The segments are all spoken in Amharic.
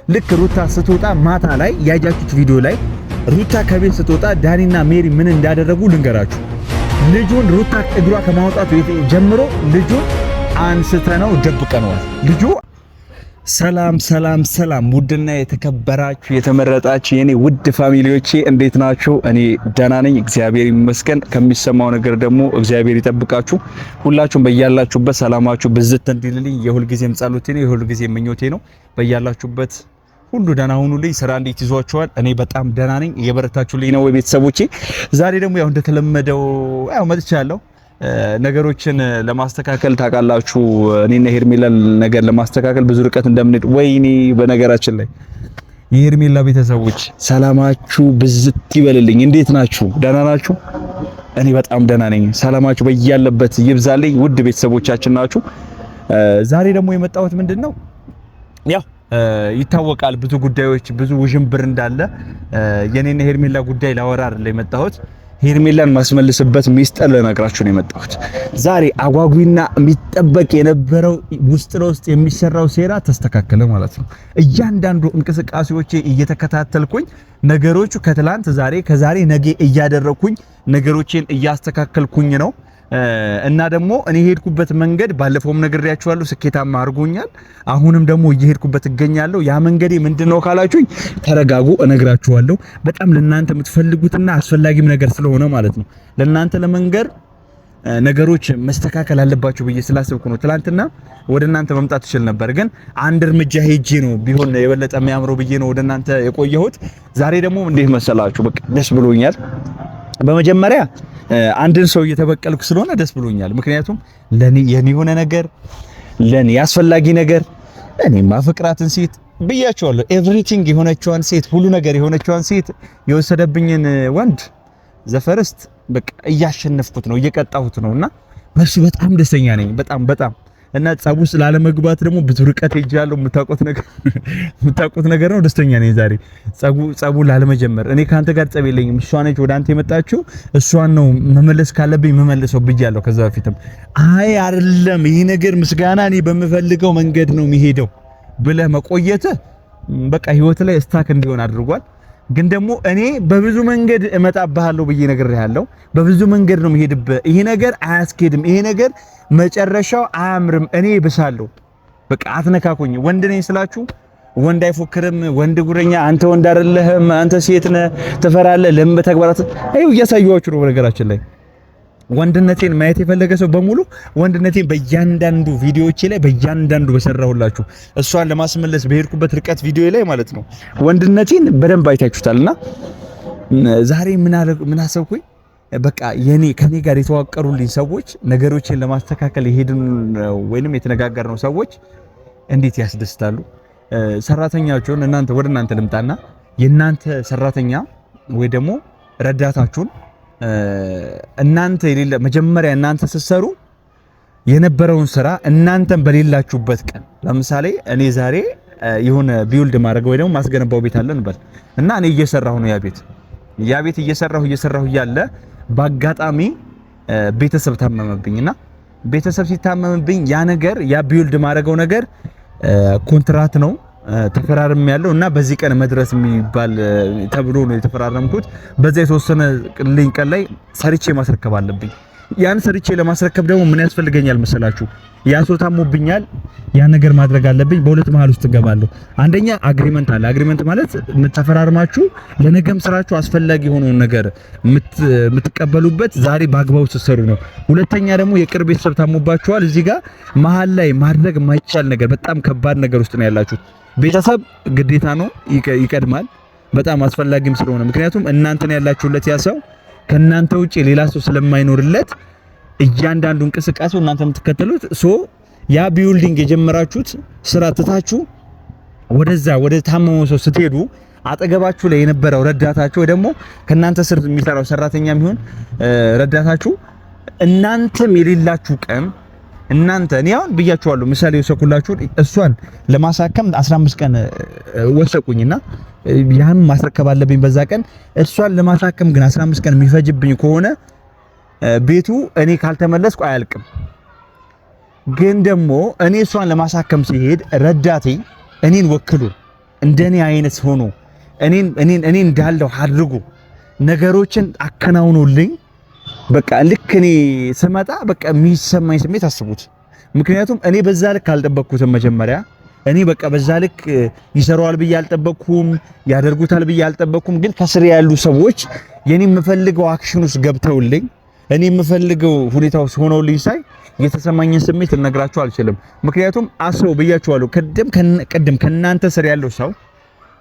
ልክ ሩታ ስትወጣ ማታ ላይ ያያችሁት ቪዲዮ ላይ ሩታ ከቤት ስትወጣ ዳኒና ሜሪ ምን እንዳደረጉ ልንገራችሁ። ልጁን ሩታ እግሯ ከማውጣቱ ጀምሮ ልጁን አንስተነው ደብቀነዋል። ልጁ ሰላም ሰላም ሰላም! ውድና የተከበራችሁ የተመረጣችሁ የኔ ውድ ፋሚሊዎቼ እንዴት ናችሁ? እኔ ደህና ነኝ፣ እግዚአብሔር ይመስገን። ከሚሰማው ነገር ደግሞ እግዚአብሔር ይጠብቃችሁ። ሁላችሁም በያላችሁበት ሰላማችሁ ብዝት እንዲልልኝ የሁልጊዜም ጸሎቴ ነው፣ የሁልጊዜም ምኞቴ ነው። በያላችሁበት ሁሉ ደህና ሁኑልኝ። ስራ እንዴት ይዟችኋል? እኔ በጣም ደህና ነኝ። እየበረታችሁልኝ ነው ቤተሰቦቼ። ዛሬ ደግሞ ያው እንደተለመደው መጥቻለሁ ነገሮችን ለማስተካከል። ታውቃላችሁ እኔና ሄርሜላ ነገር ለማስተካከል ብዙ ርቀት እንደምንሄድ። ወይኔ በነገራችን ላይ የሄርሜላ ቤተሰቦች ሰላማችሁ ብዝት ይበልልኝ። እንዴት ናችሁ? ደህና ናችሁ? እኔ በጣም ደህና ነኝ። ሰላማችሁ በያለበት ይብዛልኝ። ውድ ቤተሰቦቻችን ናችሁ። ዛሬ ደግሞ የመጣሁት ምንድነው ያው ይታወቃል ብዙ ጉዳዮች ብዙ ውዥንብር እንዳለ የኔና ሄርሜላ ጉዳይ ላወራ አይደል የመጣሁት። ሄርሜላን ማስመልስበት ሚስጥር ለነግራችሁ ነው የመጣሁት። ዛሬ አጓጉና የሚጠበቅ የነበረው ውስጥ ለውስጥ የሚሰራው ሴራ ተስተካከለ ማለት ነው። እያንዳንዱ እንቅስቃሴዎቼ እየተከታተልኩኝ ነገሮቹ ከትላንት ዛሬ ከዛሬ ነገ እያደረኩኝ ነገሮችን እያስተካከልኩኝ ነው። እና ደግሞ እኔ ሄድኩበት መንገድ ባለፈውም ነግሬያችኋለሁ፣ ስኬታማ አድርጎኛል። አሁንም ደግሞ እየሄድኩበት እገኛለሁ። ያ መንገዴ ምንድነው ካላችሁኝ ተረጋጉ፣ እነግራችኋለሁ። በጣም ለእናንተ የምትፈልጉትና አስፈላጊም ነገር ስለሆነ ማለት ነው። ለእናንተ ለመንገር ነገሮች መስተካከል አለባቸው ብዬ ስላሰብኩ ነው። ትላንትና ወደ እናንተ መምጣት እችል ነበር፣ ግን አንድ እርምጃ ሄጄ ነው ቢሆን የበለጠ የሚያምረው ብዬ ነው ወደ እናንተ የቆየሁት። ዛሬ ደግሞ እንዴት መሰላችሁ? በቃ ደስ ብሎኛል። በመጀመሪያ አንድን ሰው እየተበቀልኩ ስለሆነ ደስ ብሎኛል። ምክንያቱም ለኔ የሆነ ነገር ለኔ አስፈላጊ ነገር እኔ ማፍቅራትን ሴት ብያቸዋለሁ። ኤቭሪቲንግ የሆነችዋን ሴት ሁሉ ነገር የሆነችዋን ሴት የወሰደብኝን ወንድ ዘፈርስት በቃ እያሸነፍኩት ነው፣ እየቀጣሁት ነውና በሱ በጣም ደስተኛ ነኝ። በጣም እና ጸቡ ስላለመግባት ደግሞ ብዙ ርቀት ሄጃለሁ። የምታውቁት ነገር ነው። ደስተኛ ነኝ ዛሬ ጸቡ ላለመጀመር። እኔ ካንተ ጋር ጸብ የለኝም። እሷ ነች ወደ አንተ የመጣችው፣ እሷን ነው መመለስ ካለብኝ መመለሰው ብያለሁ ከዛ በፊትም። አይ አይደለም ይሄ ነገር ምስጋና እኔ በምፈልገው መንገድ ነው የሚሄደው ብለህ መቆየት በቃ ህይወት ላይ ስታክ እንዲሆን አድርጓል። ግን ደግሞ እኔ በብዙ መንገድ እመጣብሃለሁ ብዬ ነግሬሃለሁ። በብዙ መንገድ ነው የምሄድብህ። ይሄ ነገር አያስኬድም፣ ይሄ ነገር መጨረሻው አያምርም፣ እኔ ብሳለሁ። በቃ አትነካኩኝ። ወንድ ነኝ ስላችሁ ወንድ አይፎክርም፣ ወንድ ጉረኛ፣ አንተ ወንድ አይደለህም፣ አንተ ሴት ነህ፣ ትፈራለህ፣ ለምን በተግባራት እያሳየኋችሁ ነው። በነገራችን ላይ ወንድነቴን ማየት የፈለገ ሰው በሙሉ ወንድነቴን በእያንዳንዱ ቪዲዮዎቼ ላይ በእያንዳንዱ በሰራሁላችሁ እሷን ለማስመለስ በሄድኩበት ርቀት ቪዲዮ ላይ ማለት ነው ወንድነቴን በደንብ አይታችሁታልና ዛሬ ምን አሰብኩኝ? በቃ ከኔ ጋር የተዋቀሩልኝ ሰዎች ነገሮችን ለማስተካከል የሄድን ወይንም የተነጋገርነው ሰዎች እንዴት ያስደስታሉ። ሰራተኛቸውን ወደ እናንተ ልምጣና የናንተ ሰራተኛ ወይ ደግሞ ረዳታችሁን እናንተ የሌለ መጀመሪያ እናንተ ስትሰሩ የነበረውን ስራ እናንተን በሌላችሁበት ቀን ለምሳሌ እኔ ዛሬ የሆነ ቢውልድ ማድረግ ወይ ደግሞ ማስገነባው ቤት አለ እንበል እና እኔ እየሰራሁ ነው ያ ቤት እየሰራሁ እያለ በአጋጣሚ ቤተሰብ ታመመብኝና ቤተሰብ ሲታመምብኝ ያ ቢውልድ ማድረገው ነገር ኮንትራት ነው ተፈራርም ያለው እና በዚህ ቀን መድረስ የሚባል ተብሎ ነው የተፈራረምኩት። በዛ የተወሰነ ቀን ላይ ሰርቼ ማስረከብ አለብኝ። ያን ሰርቼ ለማስረከብ ደግሞ ምን ያስፈልገኛል መሰላችሁ? ያ ሰው ታሞብኛል፣ ያ ነገር ማድረግ አለብኝ። በሁለት መሃል ውስጥ ገባለሁ። አንደኛ አግሪመንት አለ። አግሪመንት ማለት ተፈራርማችሁ ለነገም ስራችሁ አስፈላጊ የሆነውን ነገር የምትቀበሉበት ዛሬ በአግባቡ ስትሰሩ ነው። ሁለተኛ ደግሞ የቅርብ ቤተሰብ ታሞባችኋል። እዚህ ጋር መሃል ላይ ማድረግ የማይቻል ነገር በጣም ከባድ ነገር ውስጥ ነው ያላችሁ። ቤተሰብ ግዴታ ነው፣ ይቀድማል፣ በጣም አስፈላጊም ስለሆነ ምክንያቱም እናንተን ያላችሁለት ያ ሰው ከናንተ ውጪ ሌላ ሰው ስለማይኖርለት እያንዳንዱ እንቅስቃሴው እናንተ የምትከተሉት ያ ቢውልዲንግ የጀመራችሁት ስራ ትታችሁ ወደ ታመመው ሰው ስትሄዱ አጠገባችሁ ላይ የነበረው ረዳታችሁ ወይ ደግሞ ከናንተ ስር የሚሰራው ሰራተኛም ይሁን ረዳታችሁ እናንተም የሌላችሁ ቀን እኔ አሁን ብያችኋለሁ። ምሳሌ ወሰኩላችሁ። እሷን ለማሳከም 15 ቀን ወሰቁኝና ያን ማስረከብ አለብኝ በዛ ቀን። እሷን ለማሳከም ግን 15 ቀን የሚፈጅብኝ ከሆነ ቤቱ እኔ ካልተመለስኩ አያልቅም። ግን ደግሞ እኔ እሷን ለማሳከም ሲሄድ ረዳቴ እኔን ወክሎ እንደኔ አይነት ሆኖ እኔን እንዳለው አድርጎ ነገሮችን አከናውኖልኝ በቃ ልክ እኔ ስመጣ በቃ የሚሰማኝ ስሜት አስቡት። ምክንያቱም እኔ በዛ ልክ አልጠበቅኩትም መጀመሪያ እኔ በቃ በዛ ልክ ይሰራዋል ብዬ አልጠበቅኩም፣ ያደርጉታል ብዬ አልጠበቅኩም። ግን ከስር ያሉ ሰዎች የኔ የምፈልገው አክሽን ውስጥ ገብተውልኝ እኔ የምፈልገው ሁኔታ ውስጥ ሆነውልኝ ሳይ የተሰማኝን ስሜት ልነግራችሁ አልችልም። ምክንያቱም አስበው ብያችኋለሁ፣ ቅድም ከናንተ ስር ያለው ሰው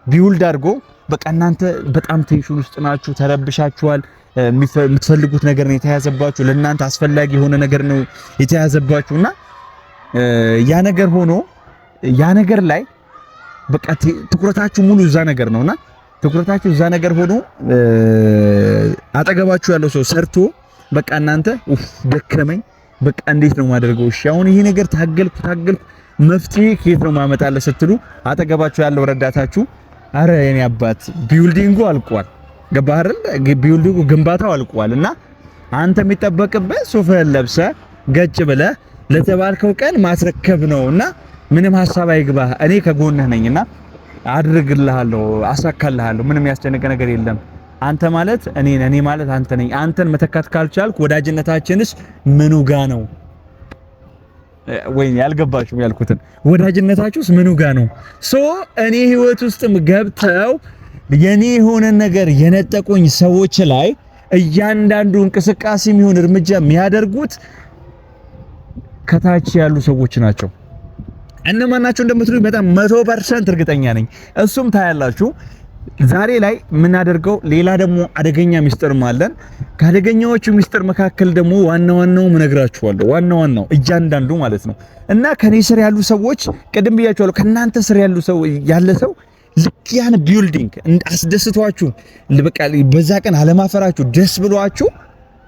ቢውልድ አድርጎ በቃ እናንተ በጣም ቴንሽን ውስጥ ናችሁ፣ ተረብሻችኋል፣ የምትፈልጉት ነገር ነው የተያዘባችሁ፣ ለእናንተ አስፈላጊ የሆነ ነገር ነው የተያዘባችሁና ያ ነገር ሆኖ ያ ነገር ላይ በቃ ትኩረታችሁ ሙሉ እዛ ነገር ነውና ትኩረታችሁ እዛ ነገር ሆኖ አጠገባችሁ ያለው ሰው ሰርቶ በቃ እናንተ ደከመኝ በቃ እንዴት ነው ማደርገው? እሺ አሁን ይሄ ነገር ታገልኩ መፍትሄ ከየት ነው ማመጣለህ ስትሉ አጠገባችሁ ያለው ረዳታችሁ አረ የኔ አባት ቢልዲንጉ አልቋል፣ ገባህ አይደል? ቢልዲንጉ ግንባታው አልቋልና አንተ የሚጠበቅብህ ሱፍህን ለብሰህ ገጭ ብለህ ለተባልከው ቀን ማስረከብ ነውና ምንም ሐሳብ አይግባህ፣ እኔ ከጎንህ ነኝና አድርግልሃለሁ፣ አሳካልሃለሁ፣ ምንም ያስጨነቀ ነገር የለም። አንተ ማለት እኔ ማለት አንተ ነኝ። አንተን መተካት ካልቻልኩ ወዳጅነታችንስ ምኑ ጋ ነው? ወይ ያልገባችሁ ያልኩትን ወዳጅነታችሁስ ምኑ ጋ ነው? እኔ ህይወት ውስጥም ገብተው የኔ የሆነ ነገር የነጠቁኝ ሰዎች ላይ እያንዳንዱ እንቅስቃሴ የሚሆን እርምጃ የሚያደርጉት ከታች ያሉ ሰዎች ናቸው። እነማን ናቸው እንደምትሉኝ በጣም 100% እርግጠኛ ነኝ። እሱም ታያላችሁ። ዛሬ ላይ የምናደርገው ሌላ ደግሞ አደገኛ ሚስጥር ማለን። ከአደገኛዎቹ ሚስጥር መካከል ደግሞ ዋናው ምነግራችኋለሁ። ዋናው እያንዳንዱ ማለት ነው። እና ከኔ ስር ያሉ ሰዎች ቅድም ብያችኋለሁ፣ ከናንተ ስር ያሉ ሰው ያለ ሰው ልክ ያን ቢልዲንግ አስደስቷችሁ በቃ በዛ ቀን አለማፈራችሁ ደስ ብሏችሁ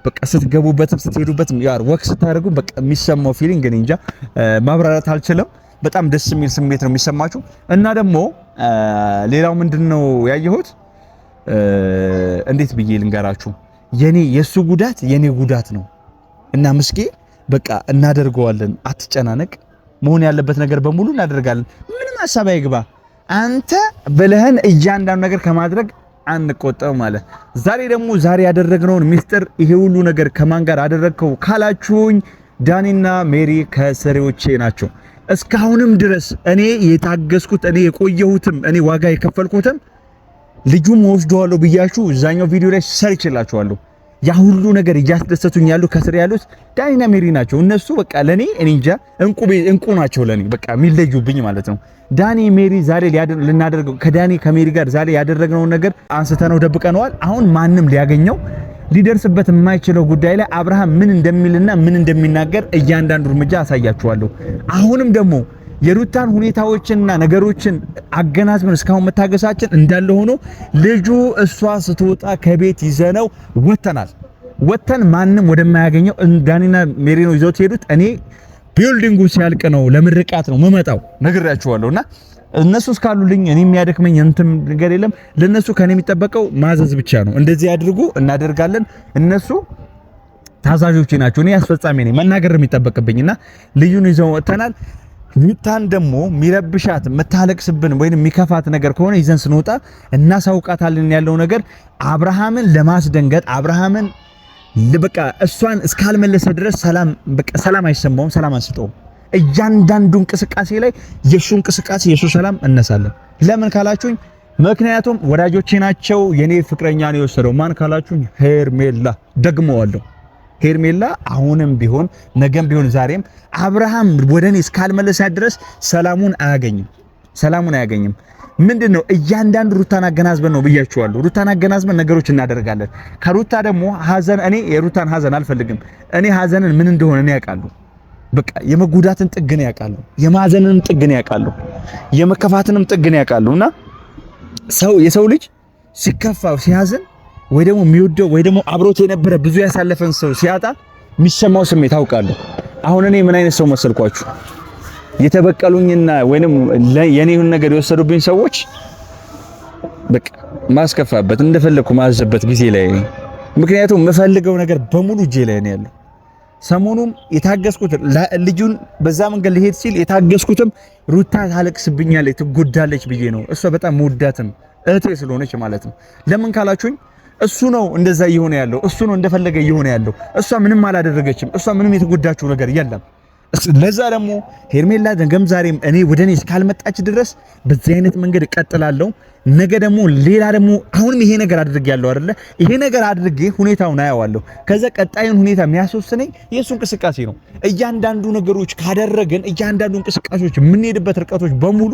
በቃ ስትገቡበትም ስትሄዱበትም ያር ወክ ስታደርጉ በቃ የሚሰማው ፊሊንግ እኔ እንጃ ማብራራት አልችልም። በጣም ደስ የሚል ስሜት ነው የሚሰማችሁ። እና ደግሞ ሌላው ምንድነው ያየሁት እንዴት ብዬ ልንገራችሁ፣ የሱ ጉዳት የኔ ጉዳት ነው እና ምስኪ በቃ እናደርገዋለን፣ አትጨናነቅ፣ መሆን ያለበት ነገር በሙሉ እናደርጋለን፣ ምንም ሐሳብ አይግባ፣ አንተ ብለህን እያንዳንዱ ነገር ከማድረግ አንቆጠብ ማለት። ዛሬ ያደረግነውን ሚስጥር ይሄ ሁሉ ነገር ከማን ጋር አደረግከው ካላችሁኝ ዳኒና ሜሪ ከሰሪዎቼ ናቸው። እስካሁንም ድረስ እኔ የታገስኩት እኔ የቆየሁትም እኔ ዋጋ የከፈልኩትም ልጁም ወስደዋለሁ ብያችሁ እዛኛው ቪዲዮ ላይ ሰርችላችኋለሁ። ያ ሁሉ ነገር እያስደሰቱኝ ያሉ ከስር ያሉት ዳኒና ሜሪ ናቸው። እነሱ በቃ ለኔ እኔ እንጃ እንቁ ናቸው ለኔ በቃ የሚለዩብኝ ማለት ነው። ዳኒ ሜሪ ዛሬ ልናደርገው ከዳኒ ከሜሪ ጋር ዛሬ ያደረግነው ነገር አንስተነው ደብቀነዋል። አሁን ማንም ሊያገኘው ሊደርስበት የማይችለው ጉዳይ ላይ አብርሃም ምን እንደሚልና ምን እንደሚናገር እያንዳንዱ እርምጃ አሳያችኋለሁ። አሁንም ደግሞ የሩታን ሁኔታዎችንና ነገሮችን አገናዝበን እስካሁን መታገሳችን እንዳለ ሆኖ ልጁ እሷ ስትወጣ ከቤት ይዘነው ወተን ማንም ወደማያገኘው ዳኒና ሜሪ ነው ይዘውት ሄዱት። እኔ ቢልዲንጉ ሲያልቅ ነው ለምርቃት ነው መመጣው ነግራችኋለሁና እነሱ እስካሉልኝ እኔ የሚያደክመኝ እንትን ነገር የለም። ለነሱ ከኔ የሚጠበቀው ማዘዝ ብቻ ነው። እንደዚህ ያድርጉ እናደርጋለን። እነሱ ታዛዦች ናቸው፣ እኔ አስፈጻሚ ነኝ። መናገር የሚጠበቅብኝና ልዩን ይዘው ወጥተናል። ሩታን ደግሞ የሚረብሻት የምታለቅስብን ወይንም የሚከፋት ነገር ከሆነ ይዘን ስንወጣ እናሳውቃታለን። ያለው ነገር አብርሃምን ለማስደንገጥ አብርሃምን በቃ እሷን እስካልመለሰ ድረስ ሰላም አይሰማውም፣ ሰላም አንስጠውም። እያንዳንዱ እንቅስቃሴ ላይ የሱ እንቅስቃሴ የሱ ሰላም እነሳለን። ለምን ካላችሁኝ ምክንያቱም ወዳጆቼ ናቸው። የኔ ፍቅረኛ ነው የወሰደው ማን ካላችሁኝ ሄርሜላ። ደግመዋለሁ፣ ሄርሜላ አሁንም ቢሆን ነገም ቢሆን ዛሬም አብርሃም ወደኔ እስካልመለሰ ድረስ ሰላሙን አያገኝም። ምንድነው እያንዳንዱ ሩታን አገናዝበን ነው ብያችኋለሁ። ሩታን አገናዝበን ነገሮች እናደርጋለን። ከሩታ ደግሞ ሐዘን እኔ የሩታን ሐዘን አልፈልግም። እኔ ሐዘንን ምን እንደሆነ እኔ ያውቃለሁ። በቃ የመጉዳትን ጥግን ያውቃለሁ፣ የማዘንን ጥግን ያውቃለሁ፣ የመከፋትንም ጥግን ያውቃለሁና የሰው ልጅ ሲከፋው ሲያዝን ወይ ደግሞ የሚወደው ወይ ደግሞ አብሮት የነበረ ብዙ ያሳለፈን ሰው ሲያጣ የሚሰማው ስሜት አውቃለሁ። አሁን እኔ ምን አይነት ሰው መሰልኳችሁ? የተበቀሉኝና ወይንም የኔውን ነገር የወሰዱብኝ ሰዎች በቃ ማስከፋበት እንደፈለኩ ማዘበት ጊዜ ላይ፣ ምክንያቱም የምፈልገው ነገር በሙሉ እጄ ላይ ነው ያለው። ሰሞኑም የታገስኩት ልጁን በዛ መንገድ ሊሄድ ሲል የታገስኩትም ሩታ ታለቅስብኛለች ትጎዳለች ብዬ ነው። እሷ በጣም መወዳትም እህቴ ስለሆነች ማለት ነው። ለምን ካላችሁኝ እሱ ነው እንደዛ እየሆነ ያለው፣ እሱ ነው እንደፈለገ እየሆነ ያለው። እሷ ምንም አላደረገችም። እሷ ምንም የተጎዳችው ነገር የለም። ለዛ ደግሞ ሄርሜላ ነገም ዛሬም እኔ ወደኔ እስካልመጣች ድረስ በዚህ አይነት መንገድ እቀጥላለሁ። ነገ ደግሞ ሌላ ደግሞ አሁንም ይሄ ነገር አድርጌያለሁ አይደለ? ይሄ ነገር አድርጌ ሁኔታውን አያዋለሁ። ከዛ ቀጣዩን ሁኔታ የሚያስወስነኝ የእሱ እንቅስቃሴ ነው። እያንዳንዱ ነገሮች ካደረግን እያንዳንዱ እንቅስቃሴዎች የምንሄድበት ርቀቶች በሙሉ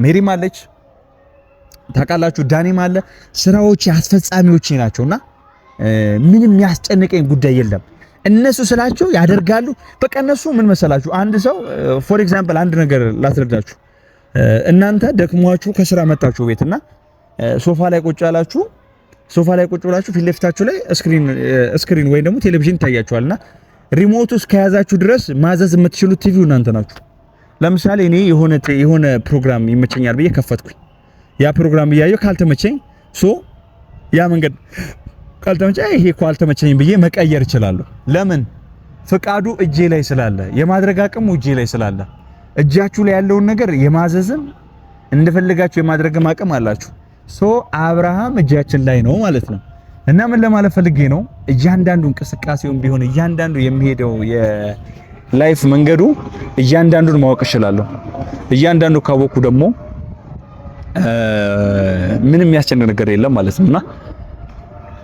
ሜሪም አለች ታውቃላችሁ፣ ዳኒም አለ። ስራዎች አስፈጻሚዎች ናቸውና ምንም የሚያስጨንቀኝ ጉዳይ የለም። እነሱ ስላቸው ያደርጋሉ። በቃ እነሱ ምን መሰላችሁ፣ አንድ ሰው ፎር ኤግዛምፕል አንድ ነገር ላስረዳችሁ። እናንተ ደክሟችሁ ከስራ መጣችሁ ቤትና ሶፋ ላይ ቁጭ ያላችሁ፣ ሶፋ ላይ ቁጭ ብላችሁ ፊት ለፊታችሁ ላይ ስክሪን ወይ ደግሞ ቴሌቪዥን ይታያችኋልና ሪሞቱ እስከያዛችሁ ድረስ ማዘዝ የምትችሉት ቲቪው እናንተ ናችሁ። ለምሳሌ እኔ የሆነ ፕሮግራም ይመቸኛል ብዬ ከፈትኩኝ። ያ ፕሮግራም እያየሁ ካልተመቸኝ ያ መንገድ ካልተመቸኝ ይሄ እኮ አልተመቸኝም ብዬ መቀየር እችላለሁ። ለምን? ፍቃዱ እጄ ላይ ስላለ፣ የማድረግ አቅሙ እጄ ላይ ስላለ፣ እጃችሁ ላይ ያለውን ነገር የማዘዝም እንደፈለጋችሁ የማድረግም አቅም አላችሁ። አብርሃም እጃችን ላይ ነው ማለት ነው። እና ምን ለማለት ፈልጌ ነው፣ እያንዳንዱ እንቅስቃሴውን ቢሆን እያንዳንዱ የሚሄደው የላይፍ መንገዱ እያንዳንዱን ማወቅ እችላለሁ። እያንዳንዱ ካወኩ ደግሞ ምንም የሚያስጨንቅ ነገር የለም ማለት ነውና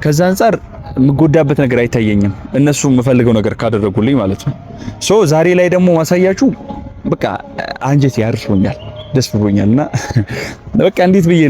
ከዛ አንፃር የምጎዳበት ነገር አይታየኝም፣ እነሱ የምፈልገው ነገር ካደረጉልኝ ማለት ነው። ዛሬ ላይ ደግሞ ማሳያችሁ በቃ አንጀት ያርፎኛል፣ ደስ ብሎኛልና በቃ እንዴት ብዬ